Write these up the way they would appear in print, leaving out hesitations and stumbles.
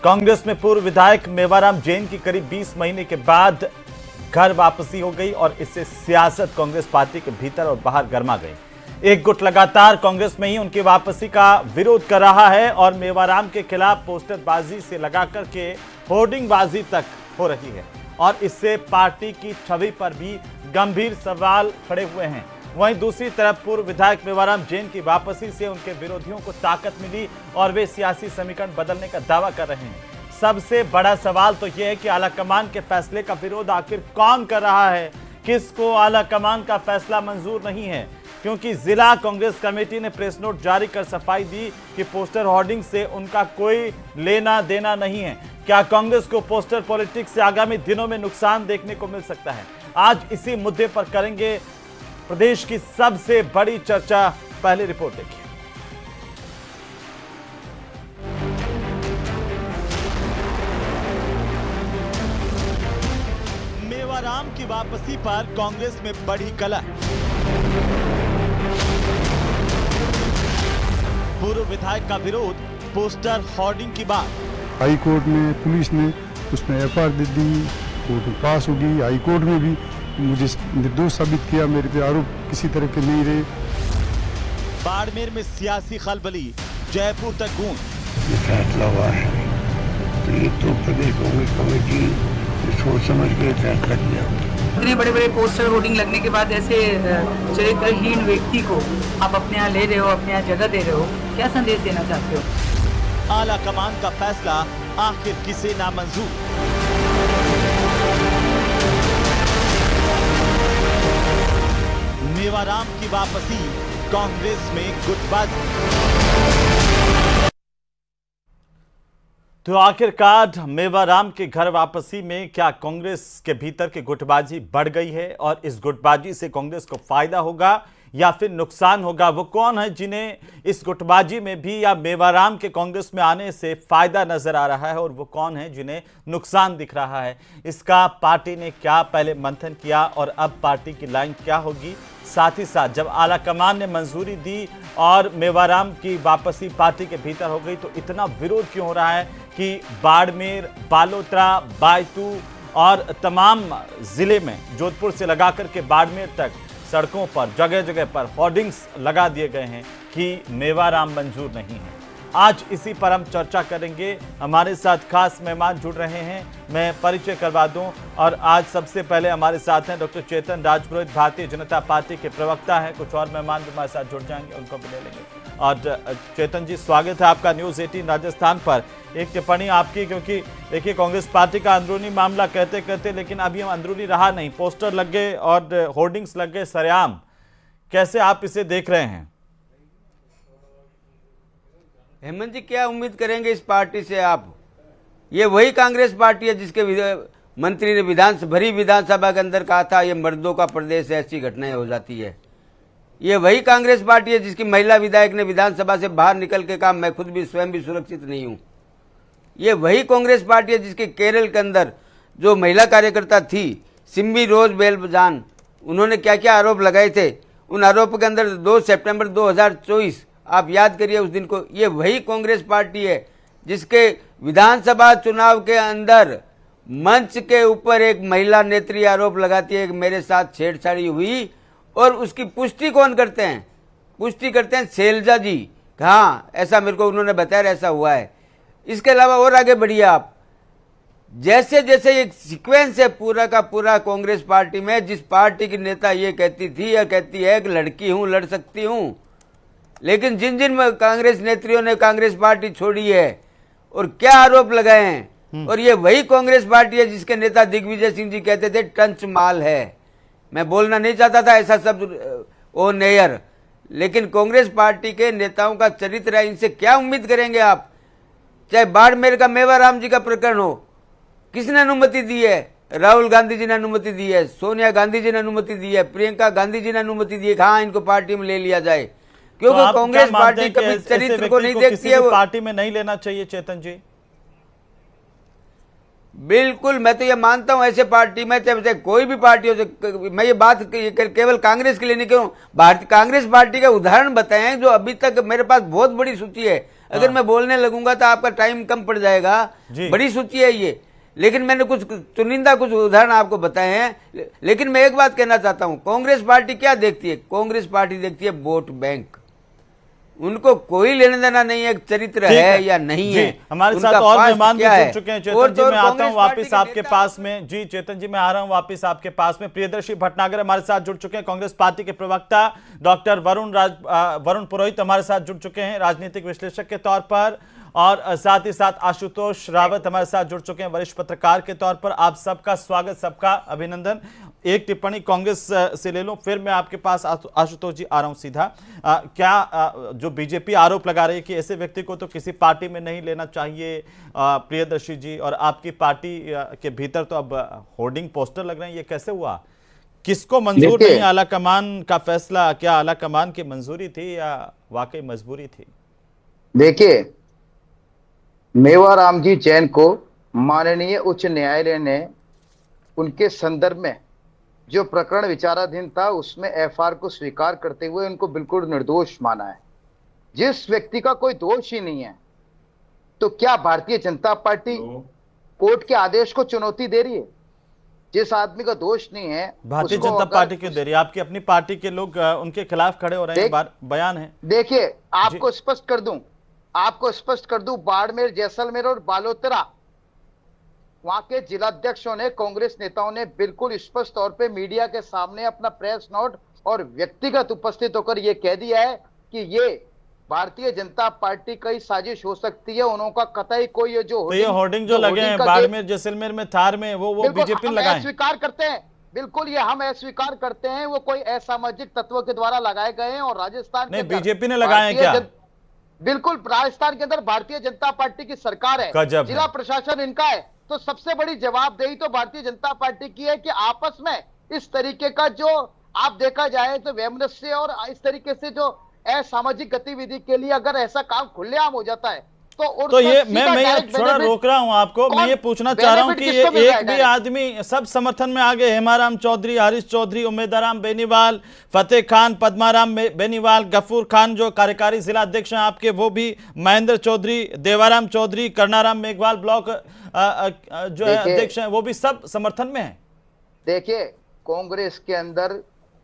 कांग्रेस में पूर्व विधायक मेवाराम जैन की करीब 20 महीने के बाद घर वापसी हो गई और इससे सियासत कांग्रेस पार्टी के भीतर और बाहर गर्मा गई। एक गुट लगातार कांग्रेस में ही उनकी वापसी का विरोध कर रहा है और मेवाराम के खिलाफ पोस्टरबाजी से लगाकर के होर्डिंगबाजी तक हो रही है और इससे पार्टी की छवि पर भी गंभीर सवाल खड़े हुए हैं। वहीं दूसरी तरफ पूर्व विधायक मेवाराम जैन की वापसी से उनके विरोधियों को ताकत मिली और वे सियासी समीकरण बदलने का दावा कर रहे हैं। सबसे बड़ा सवाल तो यह है कि आलाकमान के फैसले का विरोध आखिर कौन कर रहा है, किसको आलाकमान का फैसला मंजूर नहीं है, क्योंकि जिला कांग्रेस कमेटी ने प्रेस नोट जारी कर सफाई दी कि पोस्टर होर्डिंग से उनका कोई लेना देना नहीं है। क्या कांग्रेस को पोस्टर पॉलिटिक्स से आगामी दिनों में नुकसान देखने को मिल सकता है? आज इसी मुद्दे पर करेंगे प्रदेश की सबसे बड़ी चर्चा। पहली रिपोर्ट देखिए। मेवाराम की वापसी पर कांग्रेस में बढ़ी कलह। पूर्व विधायक का विरोध पोस्टर होर्डिंग की बात। हाई कोर्ट में पुलिस ने उसमें एफआईआर दे दी, कोर्ट में पास हो गई। हाई कोर्ट में भी मुझे निर्दोष साबित किया, मेरे पे आरोप किसी तरह के नहीं रहे। बाड़मेर में सियासी खलबली, जयपुर तक गूंज। ये फैसला हुआ है तो ये तो प्रदेश कांग्रेस कमेटी सोच समझ के फैसला किया। इतने बड़े बड़े पोस्टर होर्डिंग लगने के बाद ऐसे चरित्रहीन व्यक्ति को आप अपने यहाँ ले रहे हो, अपने यहाँ जगह दे रहे हो, क्या संदेश देना चाहते हो? आला कमान का फैसला आखिर किसे नामंजूर? मेवाराम की वापसी, कांग्रेस में गुटबाजी। तो आखिरकार मेवाराम के घर वापसी में क्या कांग्रेस के भीतर की गुटबाजी बढ़ गई है और इस गुटबाजी से कांग्रेस को फायदा होगा या फिर नुकसान होगा? वो कौन है जिन्हें इस गुटबाजी में भी या मेवाराम के कांग्रेस में आने से फायदा नजर आ रहा है और वो कौन है जिन्हें नुकसान दिख रहा है? इसका पार्टी ने क्या पहले मंथन किया और अब पार्टी की लाइन क्या होगी? साथ ही साथ जब आलाकमान ने मंजूरी दी और मेवाराम की वापसी पार्टी के भीतर हो गई तो इतना विरोध क्यों हो रहा है कि बाड़मेर, बालोतरा, बायतू और तमाम जिले में जोधपुर से लगा करके बाड़मेर तक सड़कों पर जगह जगह पर होर्डिंग्स लगा दिए गए हैं कि मेवाराम मंजूर नहीं है। आज इसी पर हम चर्चा करेंगे। हमारे साथ खास मेहमान जुड़ रहे हैं, मैं परिचय करवा दूं। और आज सबसे पहले हमारे साथ हैं डॉक्टर चेतन राजपुरोहित, भारतीय जनता पार्टी के प्रवक्ता हैं। कुछ और मेहमान भी हमारे साथ जुड़ जाएंगे, उनको भी ले लेंगे। और चेतन जी, स्वागत है आपका न्यूज़ 18 राजस्थान पर। एक टिप्पणी आपकी, क्योंकि देखिए कांग्रेस पार्टी का अंदरूनी मामला कहते कहते लेकिन अभी हम अंदरूनी रहा नहीं, पोस्टर लग गए और होर्डिंग्स लग गए सरेआम। कैसे आप इसे देख रहे हैं? हेमंत जी, क्या उम्मीद करेंगे इस पार्टी से आप? ये वही कांग्रेस पार्टी है जिसके मंत्री ने भरी विधानसभा के अंदर कहा था ये मर्दों का प्रदेश है, ऐसी घटनाएं हो जाती है। ये वही कांग्रेस पार्टी है जिसकी महिला विधायक ने विधानसभा से बाहर निकल के कहा मैं खुद भी स्वयं भी सुरक्षित नहीं हूं। ये वही कांग्रेस पार्टी है जिसके केरल के अंदर जो महिला कार्यकर्ता थी सिम्बी रोज बेलजान, उन्होंने क्या क्या आरोप लगाए थे। उन आरोपों के अंदर 2 सितंबर 2024, आप याद करिए उस दिन को। ये वही कांग्रेस पार्टी है जिसके विधानसभा चुनाव के अंदर मंच के ऊपर एक महिला नेत्री आरोप लगाती है कि मेरे साथ छेड़छाड़ी हुई, और उसकी पुष्टि कौन करते हैं? पुष्टि करते हैं शैलजा जी। हाँ, ऐसा मेरे को उन्होंने बताया, ऐसा हुआ है। इसके अलावा और आगे बढ़िए आप, जैसे जैसे एक सीक्वेंस है पूरा का पूरा कांग्रेस पार्टी में, जिस पार्टी की नेता ये कहती थी या कहती है कि लड़की हूं, लड़ सकती हूं, लेकिन जिन जिन कांग्रेस नेत्रियों ने कांग्रेस पार्टी छोड़ी है और क्या आरोप लगाए हैं, और ये वही कांग्रेस पार्टी है जिसके नेता दिग्विजय सिंह जी कहते थे टंच माल है। मैं बोलना नहीं चाहता था ऐसा शब्द ओ नेयर, लेकिन कांग्रेस पार्टी के नेताओं का चरित्र है, इनसे क्या उम्मीद करेंगे आप? चाहे बाड़मेर का मेवाराम जी का प्रकरण हो, किसने अनुमति दी है? राहुल गांधी जी ने अनुमति दी है, सोनिया गांधी जी ने अनुमति दी है, प्रियंका गांधी जी ने अनुमति दी है। हाँ, इनको पार्टी में ले लिया जाए, क्योंकि तो कांग्रेस पार्टी कभी चरित्र को नहीं देखती है। वो पार्टी में नहीं लेना चाहिए चेतन जी? बिल्कुल, मैं तो ये मानता हूं ऐसे पार्टी में चाहे कोई भी पार्टी हो। मैं ये बात केवल कांग्रेस के लिए नहीं करूं, भारतीय कांग्रेस पार्टी के उदाहरण बताएं जो अभी तक मेरे पास बहुत बड़ी सूची है। अगर मैं बोलने लगूंगा तो आपका टाइम कम पड़ जाएगा। जी। बड़ी सूची है ये, लेकिन मैंने कुछ चुनिंदा कुछ उदाहरण आपको बताए हैं। लेकिन मैं एक बात कहना चाहता हूं, कांग्रेस पार्टी क्या देखती है? कांग्रेस पार्टी देखती है वोट बैंक। उनको कोई लेने देना नहीं है चरित्र है या नहीं जी, है। हमारे उनका साथ और पास्ट मेहमान भी क्या है? जुड़ चुके हैं। और चेतन जी, तो मैं आता कांग्रेस हूं वापस पार्टी के आपके नेता- पास में। जी चेतन जी, मैं आ रहा हूं वापस आपके पास में। प्रियदर्शी भटनागर हमारे साथ जुड़ चुके हैं, कांग्रेस पार्टी के प्रवक्ता। डॉक्टर वरुण पुरोहित हमारे साथ जुड़ चुके हैं, राजनीतिक विश्लेषक के तौर पर। और साथ ही साथ आशुतोष रावत हमारे साथ जुड़ चुके हैं, वरिष्ठ पत्रकार के तौर पर। आप सबका स्वागत, सबका अभिनंदन। एक टिप्पणी कांग्रेस से ले लूं, फिर मैं आपके पास आशुतोष जी आ रहा हूं सीधा। क्या जो बीजेपी आरोप लगा रही है कि ऐसे व्यक्ति को तो किसी पार्टी में नहीं लेना चाहिए, प्रियदर्शी जी, और आपकी पार्टी के भीतर तो अब होर्डिंग पोस्टर लग रहे हैं, ये कैसे हुआ? किसको मंजूर नहीं? आला कमान का फैसला, क्या आला कमान की मंजूरी थी या वाकई मजबूरी थी? देखिए, मेवाराम जी जैन को माननीय उच्च न्यायालय ने उनके संदर्भ में जो प्रकरण विचाराधीन था उसमें एफआईआर को स्वीकार करते हुए उनको बिल्कुल निर्दोष माना है। जिस व्यक्ति का कोई दोष ही नहीं है, तो क्या भारतीय जनता पार्टी कोर्ट के आदेश को चुनौती दे रही है? जिस आदमी का दोष नहीं है, भारतीय उसको जनता अगर- पार्टी क्यों दे रही है? आपकी अपनी पार्टी के लोग उनके खिलाफ खड़े हो रहे हैं, बयान है। देखिए, आपको स्पष्ट कर दूं, बाड़मेर, जैसलमेर और बालोतरा वहां के जिलाध्यक्षों ने, कांग्रेस नेताओं ने बिल्कुल स्पष्ट तौर पे मीडिया के सामने अपना प्रेस नोट और व्यक्तिगत उपस्थित होकर यह कह दिया है कि ये भारतीय जनता पार्टी का ही साजिश हो सकती है। उनका कतई कोई ये जो तो ये होर्डिंग जो लगे हैं बाड़मेर, जैसलमेर में, थार में, वो बीजेपी ने लगाए? स्वीकार करते हैं, बिल्कुल ये हम अस्वीकार करते हैं। वो कोई असामाजिक तत्वों के द्वारा लगाए गए हैं। और राजस्थान नहीं, के अंदर बीजेपी ने लगाए हैं क्या? बिल्कुल, राजस्थान के अंदर भारतीय जनता पार्टी की सरकार है, गजब है। जिला प्रशासन इनका है। तो सबसे बड़ी जवाबदेही तो भारतीय जनता पार्टी की है कि आपस में इस तरीके का जो आप देखा जाए तो वैमनस्य और इस तरीके से जो असामाजिक गतिविधि के लिए अगर ऐसा काम खुलेआम हो जाता है तो ये मैं थोड़ा रोक रहा हूं आपको। मैं ये पूछना चाह रहा हूं कि ये एक भी आदमी सब समर्थन में आ गए। हेमाराम चौधरी, हरीश चौधरी, उम्मेदाराम बेनीवाल, फतेह खान, पद्माराम बेनीवाल, गफूर खान जो कार्यकारी जिला अध्यक्ष हैं आपके, वो भी, महेंद्र चौधरी, देवाराम चौधरी, करनाराम मेघवाल ब्लॉक जो है अध्यक्ष हैं, वो भी सब समर्थन में है। देखिए, कांग्रेस के अंदर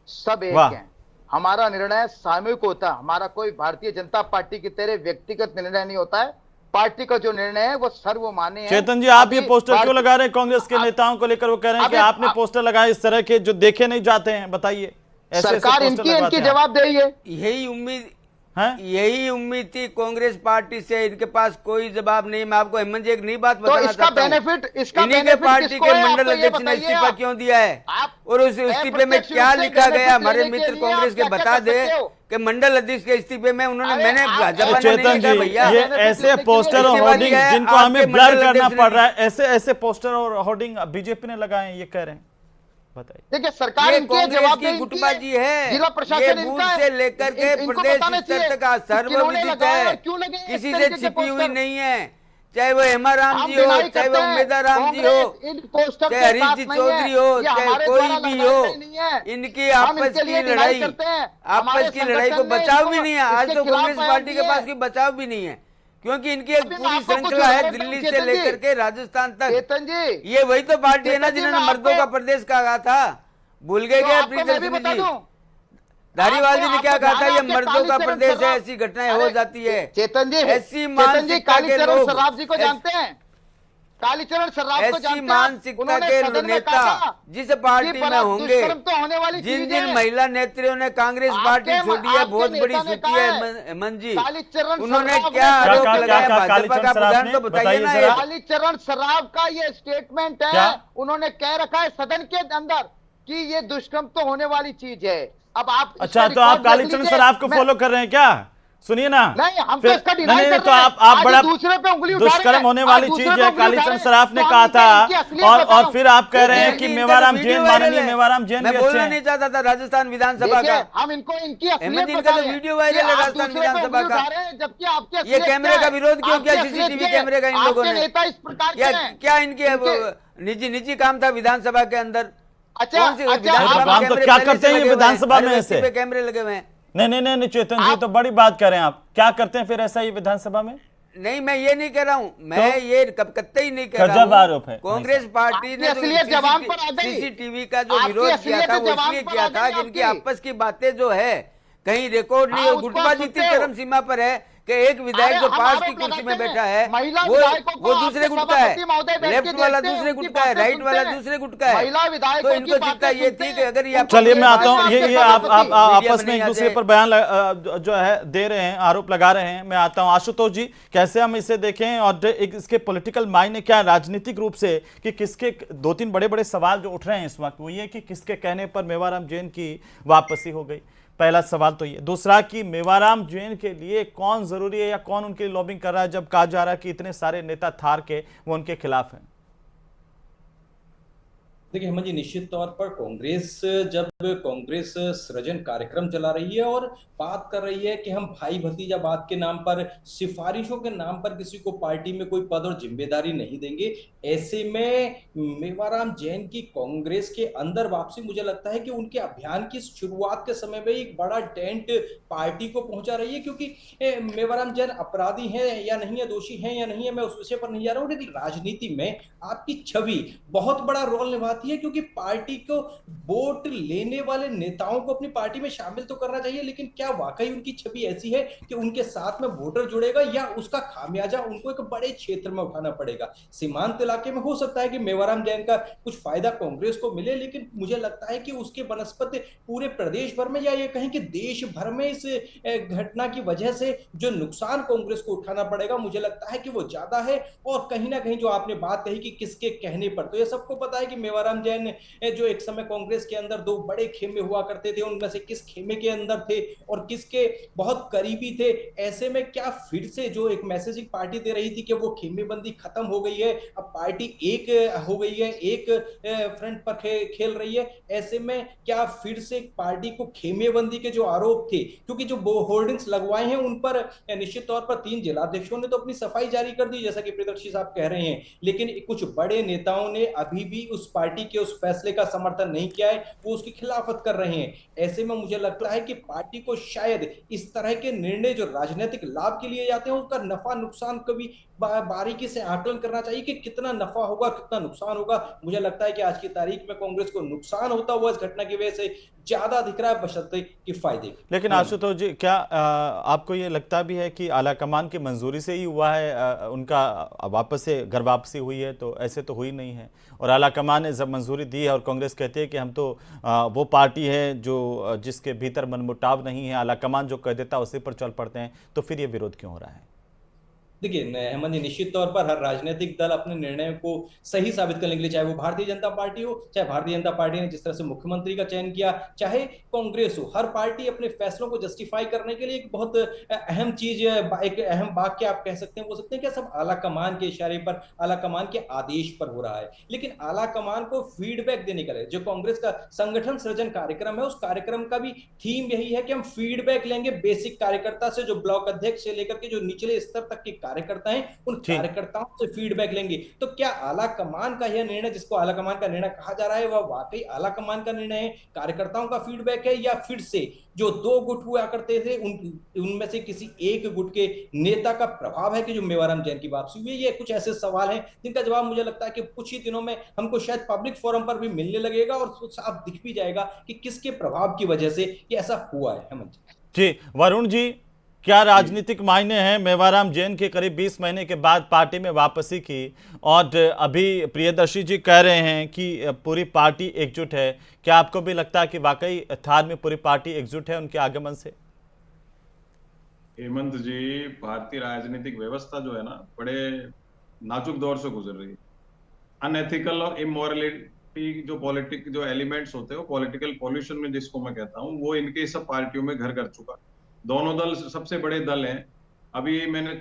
सब एक हैं। हमारा निर्णय सामूहिक होता है। हमारा कोई भारतीय जनता पार्टी की तरह व्यक्तिगत निर्णय नहीं होता है। पार्टी का जो निर्णय है वो सर्वमान्य है। चेतन जी, आप ये पोस्टर क्यों लगा रहे हैं कांग्रेस के नेताओं को लेकर? वो कह रहे हैं कि आपने पोस्टर लगाए इस तरह के जो देखे नहीं जाते हैं, बताइए। सरकार इनकी जवाबदेही है। यही उम्मीद थी कांग्रेस पार्टी से। इनके पास कोई जवाब नहीं। मैं आपको हेमंत जी एक नई बात बताना चाहता हूं। इन्हीं पार्टी के मंडल अध्यक्ष ने इस्तीफा क्यों दिया है और उस इस्तीफे में क्या लिखा गया? हमारे मित्र कांग्रेस के बता दे कि मंडल अध्यक्ष के इस्तीफे में मैंने चेतन जी, ये ऐसे पोस्टर और होर्डिंग जिनको हमें ब्लर करना पड़ रहा है, ऐसे पोस्टर और होर्डिंग बीजेपी ने लगाए हैं, ये कह रहे हैं, बताइए। देखिए, सरकार इनकी जवाबदेही गुटबाजी है। जिला प्रशासन ये बूथ से लेकर के प्रदेश स्तर तक सर्वविदित है, किसी से छिपी हुई नहीं है। चाहे वो हेमाराम जी हो, चाहे वो उम्मेदाराम जी हो, चाहे हरीश जी चौधरी हो, चाहे कोई भी हो, इनकी आपस की लड़ाई को बचाव भी नहीं है। आज तो कांग्रेस पार्टी के पास की बचाव भी नहीं है, क्योंकि इनकी एक पूरी श्रृंखला है दिल्ली से लेकर के राजस्थान तक। ये वही तो पार्टी है ना जिन्होंने मर्दों का प्रदेश कहा था। भूल गए क्या प्रियदर्शी जी? धारीवाल जी ने क्या कहा था? ये मर्दों का प्रदेश है, ऐसी घटनाएं हो जाती है। चेतन जी, ऐसी मानसिकता के लोग, सर्राफ जी को जानते हैं? कालीचरण सर्राफ को जानते हैं? ऐसी मानसिकता के नेता जिस पार्टी में होंगे, जिन जिन महिला नेत्रियों ने कांग्रेस पार्टी छोड़ी है, बहुत बड़ी सूची है हेमंत जी, उन्होंने क्या आरोप लगाया भाजपा का? प्रधान तो बताइए ना। कालीचरण सर्राफ का ये स्टेटमेंट है, उन्होंने कह रखा है सदन के अंदर कि ये दुष्कर्म तो होने वाली चीज है। अब आप अच्छा, तो आप कालीचरण सराफ को फॉलो कर रहे हैं क्या? सुनिए ना, नहीं, हम तो इसका डिनाई कर रहे हैं। तो आप बड़ा दूसरे पे उंगली उठा रहे हैं। दुष्कर्म होने वाली चीज है, कालीचरण सराफ ने कहा था, और फिर आप कह रहे हैं कि मेवाराम जैन, माननीय मेवाराम जैन भी अच्छे हैं। मैं बोलना नहीं चाहता था राजस्थान विधानसभा का। हम इनको इनकी इनका तो वीडियो वायरल है राजस्थान विधानसभा का। जबकि आपके ये कैमरे का विरोध क्यों किया? सीसीटीवी कैमरे का इन लोगों ने क्या इनके निजी काम था विधानसभा के अंदर? अच्छा, तो क्या करते हैं ये विधानसभा में ऐसे कैमरे लगे हुए हैं? नहीं चेतन जी, तो बड़ी बात करें आप। क्या करते हैं फिर ऐसा ये विधानसभा में? नहीं, मैं ये नहीं कह रहा हूँ, मैं ये कतई नहीं कह रहा गजब हूँ। आरोप है। कांग्रेस पार्टी ने असलियत जवाब पर आ गई। सीसीटीवी का जो आपकी विरोध किया असलियत था वो जवाब इसलिए पर किया आ था गई जिनकी आपकी। आपस की बातें जो है कहीं रिकॉर्ड नहीं हाँ, हो, उसको गुटबाजी आप इतनी सुनते हो। चरम सीमा पर है कि एक विधायक जो हम पास की आरोप कुर्सी में लगाते बैठा हैं, है महिला वो विधायकों को दूसरे आपके गुट का है, सभापति महोदय बैठ के लेफ्ट वाला देखते हैं, दूसरे उनकी गुट का है, बातें राइट वाला सुनते हैं। दूसरे गुट का है। महिला विधायकों तो की इनको चिंता बातें ये सुनते थी कि हैं। अगर ये उनको चलिए मैं आता हूं, आपके ये आप सभापति आपस में एक दूसरे पर बयान जो है दे रहे हैं, आरोप लगा रहे हैं। मैं आता हूं आशुतोष जी, कैसे हम इसे देखें और एक इसके पॉलिटिकल मायने क्या है राजनीतिक रूप से, कि किसके दो तीन बड़े बड़े सवाल जो उठ रहे हैं इस वक्त वो ये कि किसके कहने पर मेवाराम जैन की वापसी हो गई। पहला सवाल तो ये, दूसरा कि मेवाराम जैन के लिए कौन जरूरी है या कौन उनके लिए लॉबिंग कर रहा है जब कहा जा रहा है कि इतने सारे नेता थार के वो उनके खिलाफ हैं। देखिए हेमंत जी, निश्चित तौर पर कांग्रेस जब कांग्रेस सृजन कार्यक्रम चला रही है और बात कर रही है कि हम भाई भतीजावाद के नाम पर, सिफारिशों के नाम पर किसी को पार्टी में कोई पद और जिम्मेदारी नहीं देंगे, ऐसे में मेवाराम जैन की कांग्रेस के अंदर वापसी मुझे लगता है कि उनके अभियान की शुरुआत के समय में एक बड़ा डेंट पार्टी को पहुंचा रही है। क्योंकि मेवाराम जैन अपराधी हैं या नहीं है, दोषी हैं या नहीं है, मैं उस विषय पर नहीं जा रहा हूं, लेकिन राजनीति में आपकी छवि बहुत बड़ा रोल निभाती है। क्योंकि पार्टी को वोट लेने वाले नेताओं को अपनी पार्टी में शामिल तो करना चाहिए, लेकिन क्या वाकई उनकी छवि ऐसी है कि उनके साथ में वोटर जुड़ेगा, या उसका खामियाजा उनको एक बड़े क्षेत्र में उठाना पड़ेगा। सीमांत इलाके में हो सकता है कि मेवाराम जैन का कुछ फायदा कांग्रेस को मिले, लेकिन मुझे लगता है कि उसके बनस्पत पूरे प्रदेश भर में या ये कहें कि देश भर में इस घटना की वजह से जो नुकसान कांग्रेस को उठाना पड़ेगा, मुझे लगता है कि वो ज्यादा है। और कहीं ना कहीं जो आपने बात कही कि किसके कहने पर, तो ये सबको पता है कि मेवाराम जैन जो एक समय कांग्रेस के अंदर दो बड़े खेमे हुआ करते थे, उनमें से किस खेमे के अंदर थे और किसके बहुत करीबी थे। ऐसे में क्या फिर से जो एक मैसेजिंग पार्टी दे रही थी कि वो खेमेबंदी खत्म हो गई है, अब पार्टी एक हो गई है, एक फ्रंट पर खेल रही है, ऐसे में क्या फिर से पार्टी को खेमेबंदी के जो आरोप थे, क्योंकि जो होर्डिंग्स लगवाए हैं उन पर निश्चित तौर पर 3 जिलाध्यक्षों ने तो अपनी सफाई जारी कर दी, जैसा कि प्रियदर्शी साहब कह रहे हैं, लेकिन कुछ बड़े नेताओं ने अभी भी उस पार्टी के उस फैसले का समर्थन नहीं किया है, वो उसकी खिलाफत कर रहे हैं। ऐसे में मुझे लगता है कि पार्टी को शायद इस तरह के निर्णय जो राजनीतिक लाभ के लिए जाते हैं उसका नफा नुकसान कभी बारीकी से आकलन करना चाहिए कि कितना नफा होगा कितना नुकसान होगा। मुझे लगता है कि आज की तारीख में कांग्रेस को नुकसान होता हुआ इस घटना की वजह से ज्यादा दिख रहा है बशर्ते कि फायदे। लेकिन आशुतोष जी, क्या आपको ये लगता भी है कि आलाकमान की मंजूरी से ही हुआ है उनका वापस से घर वापसी हुई है? तो ऐसे तो हुई नहीं है, और आलाकमान ने जब मंजूरी दी है और कांग्रेस कहती है कि हम तो वो पार्टी है जो जिसके भीतर मनमुटाव नहीं है, आलाकमान जो कह देता है उसी पर चल पड़ते हैं, तो फिर ये विरोध क्यों हो रहा है? देखिए हेमंत जी, निश्चित तौर पर हर राजनीतिक दल अपने निर्णय को सही साबित करने के लिए, चाहे वो भारतीय जनता पार्टी हो, चाहे भारतीय जनता पार्टी ने जिस तरह से मुख्यमंत्री का चयन किया, चाहे कांग्रेस हो, हर पार्टी अपने फैसलों को जस्टिफाई करने के लिए एक बहुत अहम चीज, एक अहम वाक्य आप कह सकते हैं, बोल सकते हैं कि सब आला कमान के इशारे पर, आला कमान के आदेश पर हो रहा है। लेकिन आला कमान को फीडबैक देने का जो कांग्रेस का संगठन सृजन कार्यक्रम है, उस कार्यक्रम का भी थीम यही है कि हम फीडबैक लेंगे बेसिक कार्यकर्ता से, जो ब्लॉक अध्यक्ष से लेकर के जो निचले स्तर तक के कार्यकर्ता हैं, उन कार्यकर्ताओं से फीडबैक लेंगे। तो क्या आला कमान का यह निर्णय, जिसको आला कमान का निर्णय कहा जा रहा है, वह वाकई आला कमान का निर्णय है, कार्यकर्ताओं का फीडबैक है, या फिर से जो 2 गुट हुआ करते थे उनमें से किसी एक गुट के नेता का प्रभाव है कि जो मेवाराम जैन की वापसी हुई है? ये कुछ ऐसे सवाल हैं जिनका जवाब मुझे लगता है कि कुछ ही दिनों में हमको शायद पब्लिक फोरम पर भी मिलने लगेगा और साफ दिख भी जाएगा कि किसके प्रभाव की वजह से ये ऐसा हुआ है। हेमंत जी, वरुण जी, क्या राजनीतिक मायने हैं मेवाराम जैन के करीब 20 महीने के बाद पार्टी में वापसी की, और अभी प्रियदर्शी जी कह रहे हैं कि पूरी पार्टी एकजुट है? क्या आपको भी लगता है कि वाकई थार में पूरी पार्टी एकजुट है उनके आगमन से? हेमंत जी, भारतीय राजनीतिक व्यवस्था जो है ना, बड़े नाजुक दौर से गुजर रही है। अनएथिकल और इमोरलिटी जो एलिमेंट्स होते हैं, वो पॉलिटिकल पॉल्यूशन में जिसको मैं कहता हूँ, वो इनके सब पार्टियों में घर कर चुका। दोनों दल सबसे बड़े दल हैं। अभी मैंने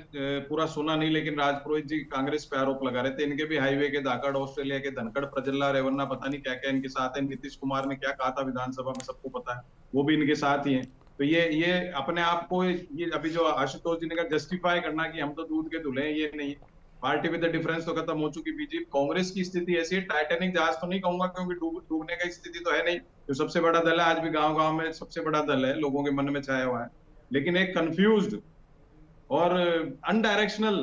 पूरा सुना नहीं, लेकिन राजपुरोहित जी कांग्रेस पे आरोप लगा रहे थे, इनके भी हाईवे के धाकड़, ऑस्ट्रेलिया के धनखड़, प्रज्वला रेवन्ना, पता नहीं क्या क्या इनके साथ है। नीतीश कुमार ने क्या कहा था विधानसभा में सबको पता है, वो भी इनके साथ ही है। तो ये अपने आप को, ये अभी जो आशुतोष जी ने कहा जस्टिफाई करना कि हम तो दूध के धुले हैं, ये नहीं। पार्टी विद द डिफरेंस तो खत्म हो चुकी। बीजेपी कांग्रेस की स्थिति ऐसी है, टाइटैनिक जहाज तो नहीं कहूंगा क्योंकि डूबने की स्थिति तो है नहीं, जो सबसे बड़ा दल है, आज भी गांव गांव में सबसे बड़ा दल है, लोगों के मन में छाया हुआ है, लेकिन एक कंफ्यूज्ड और अनडायरेक्शनल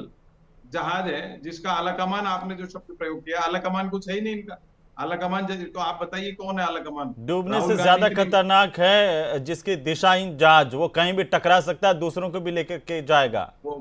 जहाज है जिसका आला कमान, आपने जो शब्द प्रयोग किया, आला कमान कुछ है ही नहीं इनका। आला कमान तो आप बताइए कौन है आला कमान? डूबने राहुल से गांधी ज्यादा की- खतरनाक है जिसकी दिशाहीन जहाज, वो कहीं भी टकरा सकता है, दूसरों को भी लेकर के जाएगा। वो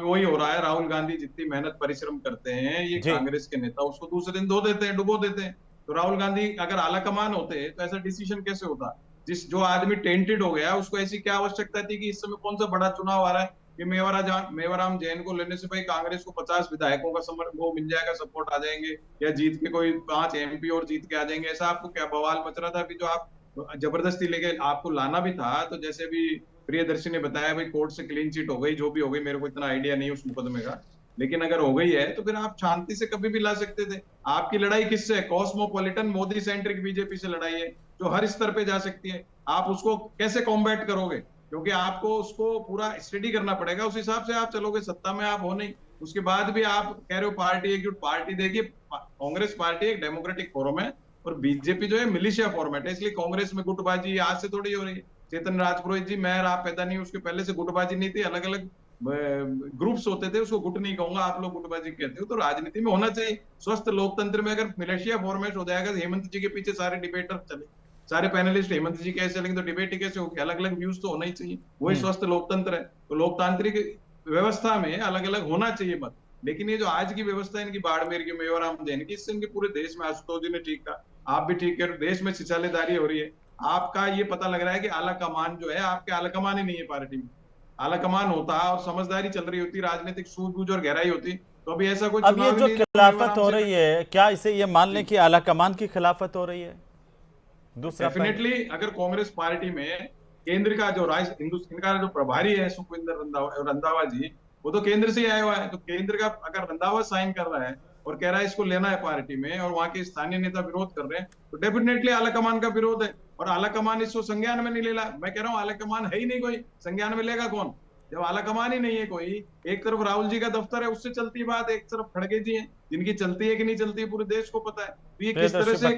वही हो रहा है। राहुल गांधी जितनी मेहनत परिश्रम करते हैं, ये जी। कांग्रेस के नेता उसको दूसरे दिन धो देते हैं, डुबो देते हैं। तो राहुल गांधी अगर आला कमान होते तो ऐसा डिसीजन कैसे होता? जो आदमी टेंटेड हो गया उसको ऐसी क्या आवश्यकता थी कि इस समय कौन सा बड़ा चुनाव आ रहा है कि मेवाराम जैन को लेने से भाई कांग्रेस को 50 विधायकों का वो मिल जाएगा, सपोर्ट आ जाएंगे, या जीत के कोई 5 MP और जीत के आ जाएंगे। ऐसा आपको क्या बवाल मच रहा था अभी जो आप जबरदस्ती लेके आपको लाना भी था? तो जैसे भी प्रियदर्शी ने बताया भाई कोर्ट से क्लीन चिट हो गई, जो भी हो गई, मेरे को इतना आइडिया नहीं उस मुकदमे का, लेकिन अगर हो गई है तो फिर आप शांति से कभी भी ला सकते थे। आपकी लड़ाई किससे है? कॉस्मोपॉलिटन मोदी सेंट्रिक बीजेपी से लड़ाई है जो हर स्तर पे जा सकती है। आप उसको कैसे कॉम्बैट करोगे? क्योंकि आपको उसको पूरा स्टडी करना पड़ेगा, उस हिसाब से आप चलोगे। सत्ता में आप हो नहीं, उसके बाद भी आप कह रहे हो पार्टी एकजुट। पार्टी देखिए, कांग्रेस पार्टी एक डेमोक्रेटिक फोरम है और बीजेपी जो है मिलिशिया फॉर्मेट है, इसलिए कांग्रेस में गुटबाजी आज से थोड़ी हो रही है। चेतन राजपुरोहित जी, मैं आप पैदा नहीं, उसके पहले से गुटबाजी नहीं थी, अलग अलग ग्रुप्स होते थे, उसको गुट नहीं कहूंगा, आप लोग गुटबाजी कहते हो। तो राजनीति में होना चाहिए स्वस्थ लोकतंत्र में अगर मिलिशिया फॉर्मेट हो जाएगा, हेमंत जी के पीछे सारे डिबेटर चले, सारे पैनलिस्ट हेमंत जी कैसे चलेंगे, तो डिबेट ही कैसे होगी? अलग अलग व्यूज तो होना ही चाहिए, वही स्वस्थ लोकतंत्र है। तो लोकतांत्रिक व्यवस्था में अलग अलग होना चाहिए मत। लेकिन ये जो आज की व्यवस्था है इनकी, बाड़मेर की, मेवाराम जैन की, इससे इनके पूरे देश में, आशुतोष जी ने ठीक कहा, आप भी ठीक कह रहे हो, देश में शिचालेदारी हो रही है। आपका ये पता लग रहा है कि आला कमान जो है, आपके आला कमान ही नहीं है पार्टी में। आला कमान होता और समझदारी चल रही होती, राजनीतिक सूझबूझ और गहराई होती, तो अभी ऐसा कुछ अब ये जो खिलाफत हो रही है, क्या इसे ये मान लें कि आला कमान की खिलाफत हो रही है? दूसरा डेफिनेटली अगर कांग्रेस पार्टी में केंद्र का जो इनका जो प्रभारी है सुखविंदर रंधावा जी, वो तो केंद्र से ही आया हुआ है। तो केंद्र का अगर रंधावा साइन कर रहा है और कह रहा है इसको लेना है पार्टी में, और वहां के स्थानीय नेता विरोध कर रहे हैं, तो डेफिनेटली आला कमान का विरोध है। और आला कमान इसको संज्ञान में नहीं ले रहा। मैं कह रहा हूँ आला कमान है ही नहीं, कोई संज्ञान में लेगा कौन जब आला कमान ही नहीं है कोई? एक तरफ राहुल जी का दफ्तर है, उससे चलती है बात, एक तरफ खड़गे जी है जिनकी चलती है कि नहीं चलती है पूरे देश को पता है। तो ये किस तरह से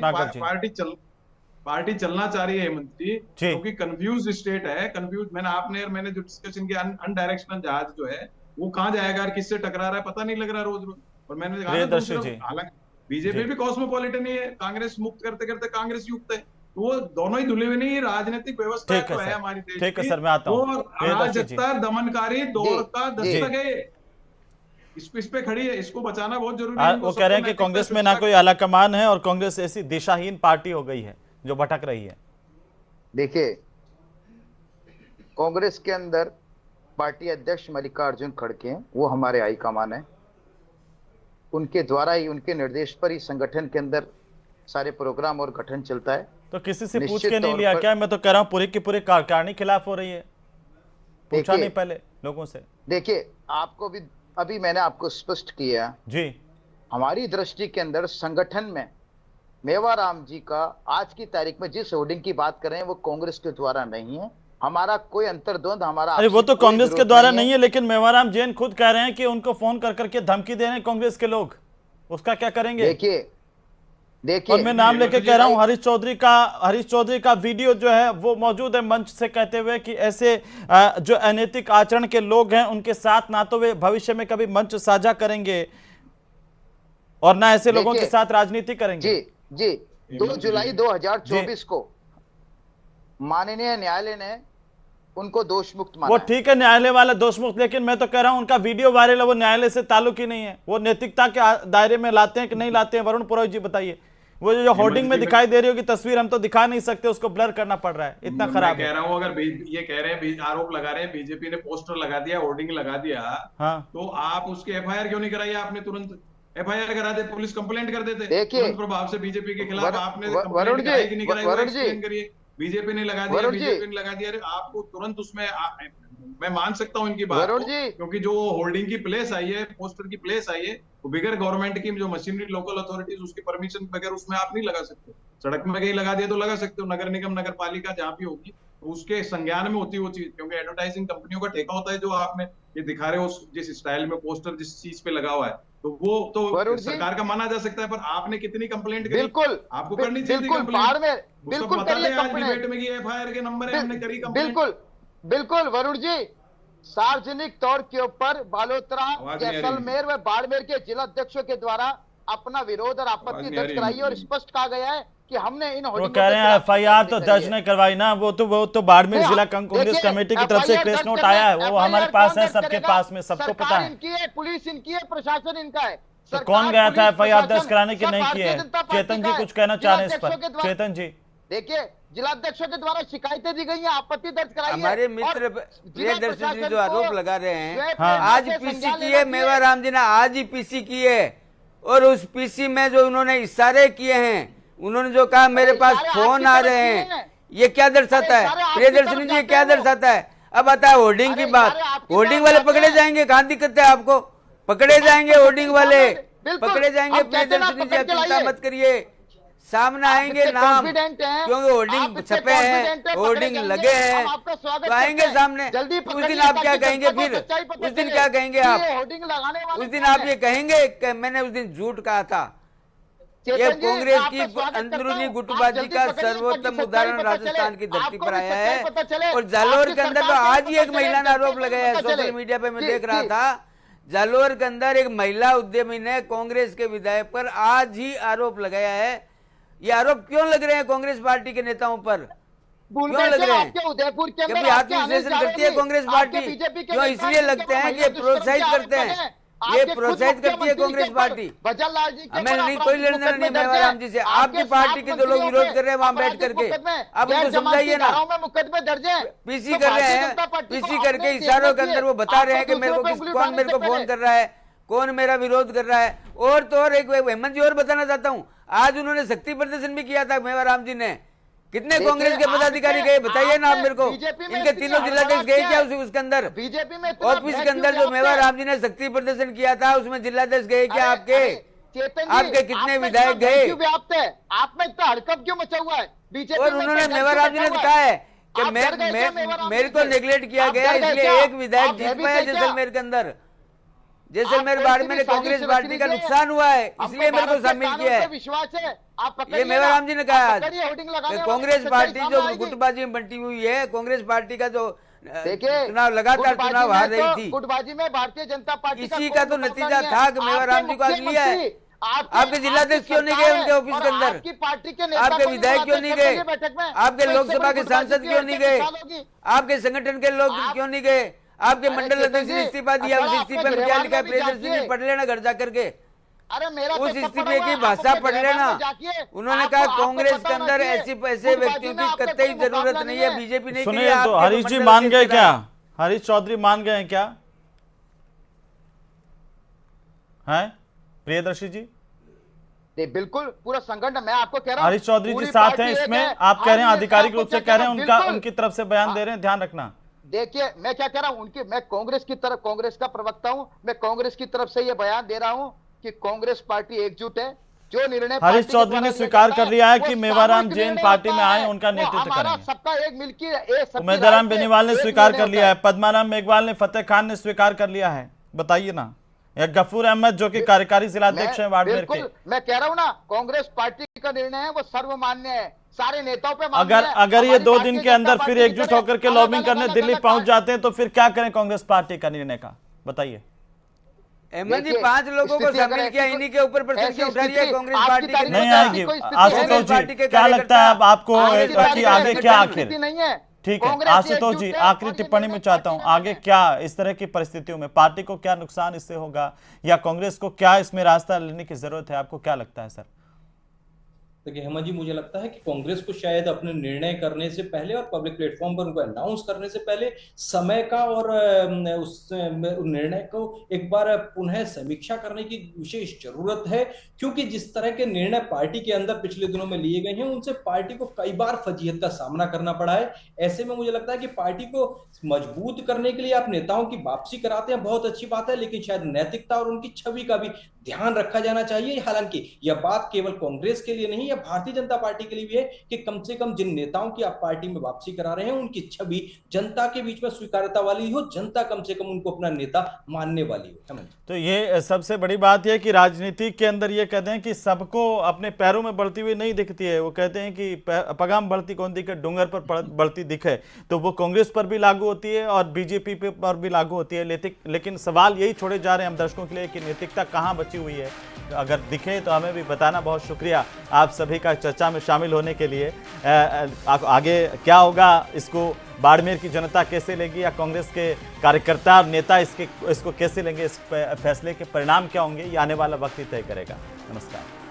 पार्टी चलना चाह रही है हेमंत जी, क्योंकि कंफ्यूज स्टेट है। कंफ्यूज मैंने जो डिस्कशन किया, अनडायरेक्शनल जहाज जो है वो कहाँ जाएगा और किससे टकरा रहा है पता नहीं लग रहा रोज रोज। और मैंने कहा हालांकि बीजेपी भी कॉस्मोपॉलिटन ही है, कांग्रेस मुक्त करते करते कांग्रेस युक्त है, तो वो दोनों ही धुले हुए नहीं। राजनीतिक व्यवस्था तो है हमारी देश ठीक है सर, मैं आता हूं। अराजकता, दमनकारी दौर का दस्तक है, इस पे खड़ी है, इसको बचाना बहुत जरूरी है। वो कह रहे हैं कि कांग्रेस में ना कोई आला कमान है और कांग्रेस ऐसी दिशाहीन पार्टी हो गई है जो भटक रही है। देखिए, कांग्रेस के अंदर पार्टी अध्यक्ष मल्लिकार्जुन खड़गे हैं, वो हमारे हाईकमान है। उनके द्वारा ही, उनके निर्देश पर ही संगठन के अंदर सारे प्रोग्राम और गठन चलता है। तो किसी से पूछ के नहीं लिया क्या? मैं तो कह रहा हूं पूरी की पूरी कार्यकारिणी खिलाफ हो रही है, पूछा नहीं पहले लोगों से? देखिए, आपको भी अभी मैंने आपको स्पष्ट किया जी, हमारी दृष्टि के अंदर संगठन में मेवाराम जी का आज की तारीख में जिस होर्डिंग की बात कर रहे हैं वो कांग्रेस के द्वारा नहीं है। हमारा कोई अंतर्द्वंद, हमारा अरे वो तो कांग्रेस के द्वारा नहीं है, लेकिन मेवाराम जैन खुद कह रहे हैं कि उनको फोन कर करके धमकी दे रहे हैं कांग्रेस के लोग, उसका क्या करेंगे? देखिए और मैं नाम लेके कह रहा हूं, हरीश चौधरी का वीडियो जो है वो मौजूद है मंच से कहते हुए कि ऐसे जो अनैतिक आचरण के लोग हैं उनके साथ ना तो वे भविष्य में कभी मंच साझा करेंगे और ना ऐसे लोगों के साथ राजनीति करेंगे। जी 2 जुलाई 2024 को माननीय न्यायालय ने उनको दोष मुक्त माना। वो ठीक है, न्यायालय वाला दोष मुक्त, लेकिन मैं तो कह रहा हूं उनका वीडियो वायरल है, वो न्यायालय से ताल्लुक ही नहीं है। वो नैतिकता के दायरे में लाते हैं कि नहीं लाते हैं? वरुण पुरोहित जी बताइए। वो जो होर्डिंग में दिखाई दे रही होगी तस्वीर, हम तो दिखा नहीं सकते, उसको ब्लर करना पड़ रहा है, इतना खराब है। कह रहा हूं, अगर ये कह रहे हैं, आरोप लगा रहे हैं बीजेपी ने पोस्टर लगा दिया, होर्डिंग लगा दिया, हाँ, तो आप उसकी FIR क्यों नहीं कराई? आपने तुरंत FIR करा दे, पुलिस कंप्लेंट कर देते तुरंत प्रभाव से बीजेपी के खिलाफ। आपने वरुण जी करिए, बीजेपी ने लगा दिया, बीजेपी ने लगा दिया। अरे आपको तुरंत उसमें मैं मान सकता हूं इनकी बात को, क्योंकि जो होर्डिंग की प्लेस आई है, पोस्टर की प्लेस आई है, वो बिगर गवर्नमेंट की जो मशीनरी, लोकल अथॉरिटीज, उसकी परमिशन बगैर उसमें आप नहीं लगा सकते। सड़क में कहीं लगा दिया तो लगा सकते हो, नगर निगम, नगर पालिका जहां भी होगी तो उसके संज्ञान में होती है वो चीज, क्योंकि एडवर्टाइजिंग कंपनियों का ठेका होता है। जो आपने ये दिखा रहे हो जिस स्टाइल में पोस्टर जिस चीज पे लगा हुआ है, तो वो तो सरकार का माना जा सकता है, पर आपने कितनी कंप्लेंट करी? बिल्कुल, आपको करनी चाहिए बिल्कुल बिल्कुल करिए। आज डिबेट में कि FIR के नंबर है, हमने करी कंप्लेंट। बिल्कुल वरुण जी, सार्वजनिक तौर के ऊपर बालोतरा, आवाज नहीं आ रही। जैसलमेर व बाड़मेर के जिला अध्यक्षों के द्वारा अपना विरोध और आपत्ति नहीं आ दर्ज रही। कराई है और स्पष्ट कहा गया है कि हमने इन वो होर्डिंगों कह रहे के हैं खिलाफ एफआईआर तो कार्रवाई दर्ज करी है। नहीं करवाई ना, वो तो बाड़मेर नहीं, जिला आप कांग्रेस देखिए, कमेटी की तरफ से FIR केस दर्ज नोट करना आया है, वो FIR हमारे पास कौन है, दर्ज सबके करेगा? पास में, सबको पता सरकार है। इनकी है, पुलिस इनकी है, प्रशासन इनका है। तो सरकार, कौन गया था पुलिस, एफआईआर दर्ज प्रशासन कराने की सब नहीं की भारतीय है? जनता पार्टी चेतन का जी है। कुछ कहना चाह रहे हैं इस जिलाध्यक्षों के पर, द्वारा- चेतन जी। देखिए, जिलाध्यक्षों के द्वारा शिकायतें दी गई हैं, आपत्ति दर्ज कराई है। हमारे और मित्र जिला प्रियदर्शी जी प्रशासन जो को आरोप लगा रहे जो हैं, है हाँ। आज से पीसी संज्ञान की लेना है, चाहिए। मेवाराम जी ने आज ही पीसी की है, और उस पीसी में जो उन्होंने इशारे किए हैं, उन्होंने जो कहा मेरे अरे पास इशारे फोन आपकी आ तरफ रहे किए हैं, हैं। ये क्या दर्शाता अरे है? इशारे आपकी प्रियदर्शनी तरफ जी ये जाते क्या हैं वो। दर्शाता है? अब आता है होर्डिंग अरे की बात, इशारे आपकी होर्डिंग तरफ वाले जाते पकड़े हैं। जाएंगे, कहाँ दिक्कत है आपको? पकड़े जाएंगे होर्डिंग वाले, बिल्कुल। पकड़े जाएंगे। हम कहते हैं ना, प्रियदर्शनी जी पकड़ आप के चिंता लाइए। मत करिए, सामने आप आएंगे इतने नाम, confident हैं, क्योंकि आप होर्डिंग इतने छपे हैं, confident हैं, पकड़े होर्डिंग जाएंगे, लगे हैं, हम आपका स्वागत तो आएंगे करते हैं। सामने। जल्दी उस दिन पकड़िए आप क्या ताकि कहेंगे? जनता को फिर सच्चाई पता उस दिन चले क्या कहेंगे कि आप? ये होर्डिंग लगाने वाले उस दिन कौन आप है। ये कहेंगे कि मैंने उस दिन झूठ कहा था। चेतन ये जी, कांग्रेस मैं की आपका स्वागत करता अंदरूनी हूं। गुटबाजी आप जल्दी का पकड़िए सर्वोत्तम ताकि सच्चाई उदाहरण पता चले। राजस्थान की धरती आपको पर भी आया सच्चाई है। पता चले। और जालोर आपकी के अंदर तो सरकार को आज ही एक पता महिला ने चले, आरोप जनता को लगाया है, पता चले। सोशल मीडिया पे मैं जी, देख रहा जी। था। जालोर के अंदर एक महिला उद्यमी ने कांग्रेस के विधायक पर आज ही आरोप लगाया है। ये आरोप क्यों लग रहे हैं कांग्रेस पार्टी के नेताओं पर? भूल क्यों गए लग थे रहे हैं? आपके उदयपुर के अंदर कभी आपके आने आत्मविश्लेषण से करती है आएंगे। कांग्रेस आपके पार्टी? बीजेपी के क्यों नेता इसलिए जिनके लगते हैं ऊपर कि ये महिला प्रोत्साहित दुष्कर्म के करते आरोप हैं, लगे। ये आपके खुद प्रोत्साहित करती है मुख्यमंत्री कांग्रेस के ऊपर पार्टी। भजनलाल जी के हमें ऊपर नहीं, कोई आपराधिक लेना देना नहीं मुकदमे दर्ज मेवाराम हैं। जी से। आपके आपकी पार्टी 7 के जो लोग मंत्रियों विरोध पे कर रहे हैं वहां बैठ आपराधिक करके, मुकदमे, अब उनको गैर जमानती समझाइए ना। धाराओं में मुकदमे दर्ज हैं। पीसी तो कर रहे भारतीय हैं, जनता पार्टी को पीसी अपने करके देखना इशारों के चाहिए। अंदर वो बता रहे हैं कि आपको मेरे को दूसरों पे उंगली कौन मेरे को उठाने से फोन कर रहा है, कौन मेरा विरोध कर रहा है। और एक हेमंत जी और बताना चाहता हूँ, आज उन्होंने शक्ति प्रदर्शन भी किया था मेवाराम जी ने। कितने देखिए, कांग्रेस के पदाधिकारी गए बताइए ना आप मेरे को? बीजेपी में इनके इतनी तीनों जिलाध्यक्ष गए हड़बड़ाहट क्या क्या है? उसके अंदर? बीजेपी में इतना ऑफिस के भय अंदर क्यों जो व्याप्त है? मेवाराम जी ने शक्ति प्रदर्शन किया था उसमें जिलाध्यक्ष गए क्या अरे, आपके? अरे, चेतन जी, आपके कितने आप में विधायक इतना भय गए? क्यों व्याप्त है? आप में इतना हड़कंप क्यों मचा हुआ है? बीजेपी और में उन्होंने इतना डर मेवाराम क्यों जी ने मचा हुआ कहा है कि आप डर गए क्या मेवाराम मेरे जी को से? नेग्लेक्ट किया आप गया, डर गए इसलिए क्या? एक विधायक आप जीत भयभीत पाया थे क्या? जैसलमेर के अंदर। जैसलमेर आप बाड़मेर ऐसी में साजिश कांग्रेस रच पार्टी ली का गई है। नुकसान हुआ है, हमको इसलिए मेरे को भारत के शामिल कानून किया पे है। विश्वास है। आप पकड़िए ये मेवाराम जी ने कहा आज पकड़िए, होर्डिंग लगाने कि वाले कांग्रेस सच्चाई पार्टी सामने जो आएगी। गुटबाजी में बंटी हुई है, कांग्रेस पार्टी का जो देखिए, चुनाव लगातार गुटबाजी चुनाव हार में रही तो थी, गुटबाजी में भारतीय जनता पार्टी इसी कोई का तो मुकाबला नतीजा नहीं था है। कि मेवाराम जी को आज आपके लिया है। मुख्यमंत्री, आपके जिलाध्यक्ष क्यों नहीं गए सरकार उनके है ऑफिस और के अंदर? आपकी पार्टी के नेता आपके को नहीं विधायक क्यों बुलाते नहीं सर्वदलीय गए? बैठक में? आपके तो इससे लोकसभा बड़ी के सांसद गुटबाजी क्यों की नहीं और क्या गए? मिसाल होगी? आपके संगठन के लोग आप- क्यों नहीं गए? आपके अरे मंडल चेतन अध्यक्ष ने जी, इस्तीफा दिया, अगर उस आप इस्तीफे अपने में क्या गृहवाल लिखा है? में भी प्रियदर्शी जी जाके- पढ़ लेना घर जाकर के, अरे मेरा उस तो सब इस्तीफे पड़ा की हुआ है। आप भाषा अपने पढ़ गृहवाल लेना। में जाकिए। उन्होंने आपको- कहा आपको कांग्रेस पता के होना अंदर चाहिए। ऐसे गुटबाजी व्यक्तियों में की आपका कतई कोई मुकाबला जरूरत नहीं है, है। बीजेपी नहीं सुनिए, करी है, तो आपके हरीश जी मंडल मान अध्यक्ष गए करा क्या? है। हरीश चौधरी मान गए हैं क्या? हैं प्रियदर्शी जी? नहीं, बिल्कुल पूरा संगठन, मैं आपको कह रहा हूं हरीश चौधरी जी पूरी साथ पार्टी हैं एक इसमें? है। आप कह रहे हैं हम ये आधिकारिक आपको रूप से क्या कह रहे हैं, हैं, उनका बिल्कुल। उनकी तरफ से बयान दे रहे हैं, ध्यान रखना। देखिए, मैं क्या कह रहा हूं, उनकी, मैं कांग्रेस की तरफ, कांग्रेस का प्रवक्ता हूं, मैं कांग्रेस की तरफ से ये बयान दे रहा हूं कि कांग्रेस पार्टी एकजुट है। जो निर्णय हरीश पार्टी के चौधरी द्वारा ने लिया स्वीकार जाता कर लिया है वो कि मेवाराम सामूहिक जैन निर्णय पार्टी होता में आए, है। उनका वो नेतृत्व हमारा करेंगे। सबका एक मिलकर उमेदराम बेनीवाल ने स्वीकार कर लिया है, पद्माराम मेघवाल ने, फतेह खान ने स्वीकार कर लिया है, बताइए ना। या गफूर अहमद जो कि कार्यकारी जिलाध्यक्ष हैं बाड़मेर के। मैं कह रहा हूं ना, कांग्रेस पार्टी का निर्णय है वो सर्वमान्य है, सारे नेताओं पे मान्य है। अगर ये हमारी 2 भारतीय दिन के जनता अंदर पार्टी फिर एकजुट की होकर के तरह लॉबिंग करने अलग-अलग दिल्ली अलग पहुंच अलग जाते हैं तो फिर क्या करें कांग्रेस पार्टी का निर्णय का, बताइए। हेमंत जी देखिए, 5 लोगों को स्थिति अगर शामिल किया, ऐसी इन्हीं के ऊपर प्रश्न ऐसी क्यों उठा रही है स्थिति कांग्रेस आज की पार्टी के तारीख में नहीं नेता? आएगी। कोई स्थिति आशुतोष कांग्रेस पार्टी जी के क्या लगता है अब आपको आज की तारीख कि में आगे क्या आखिर? स्थिति नहीं है। ठीक है कांग्रेस आशुतोष जी, एकजुट है आखिरी और ये टिप्पणी में निर्णय चाहता हूं, पार्टी का आगे है। क्या इस तरह की परिस्थितियों में पार्टी को क्या नुकसान इससे होगा या कांग्रेस को क्या इसमें रास्ता लेने की जरूरत है, आपको क्या लगता है सर? देखिए हेमंत जी, मुझे लगता है कि कांग्रेस को शायद अपने निर्णय करने से पहले और पब्लिक प्लेटफॉर्म पर उनको अनाउंस करने से पहले समय का और उस निर्णय को एक बार पुनः समीक्षा करने की विशेष जरूरत है, क्योंकि जिस तरह के निर्णय पार्टी के अंदर पिछले दिनों में लिए गए हैं उनसे पार्टी को कई बार फजीहत का सामना करना पड़ा है। ऐसे में मुझे लगता है कि पार्टी को मजबूत करने के लिए आप नेताओं की वापसी कराते हैं, बहुत अच्छी बात है, लेकिन शायद नैतिकता और उनकी छवि का भी ध्यान रखा जाना चाहिए। हालांकि यह बात केवल कांग्रेस के लिए नहीं, यह भारतीय जनता पार्टी के लिए भी है कि कम से कम जिन नेताओं की आप पार्टी में वापसी करा रहे हैं उनकी छवि जनता के बीच में स्वीकार्यता वाली हो, जनता कम से कम उनको अपना नेता मानने वाली हो। तो ये सबसे बड़ी बात यह कि राजनीति के अंदर ये कहते हैं कि सबको अपने पैरों में बढ़ती हुई नहीं दिखती है। वो कहते हैं कि पगाम बढ़ती कौन दिखे, डूंगर पर बढ़ती दिखे, तो वो कांग्रेस पर भी लागू होती है और बीजेपी पर भी लागू होती है। लेकिन सवाल यही छोड़े जा रहे हैं हम दर्शकों के लिए कि नैतिकता कहाँ बची हुई है। अगर दिखे तो हमें भी बताना। बहुत शुक्रिया आप सभी का चर्चा में शामिल होने के लिए। आगे क्या होगा, इसको बाड़मेर की जनता कैसे लेगी या कांग्रेस के कार्यकर्ता और नेता इसको कैसे लेंगे, इस फैसले के परिणाम क्या होंगे, ये आने वाला वक्त ही तय करेगा। नमस्कार।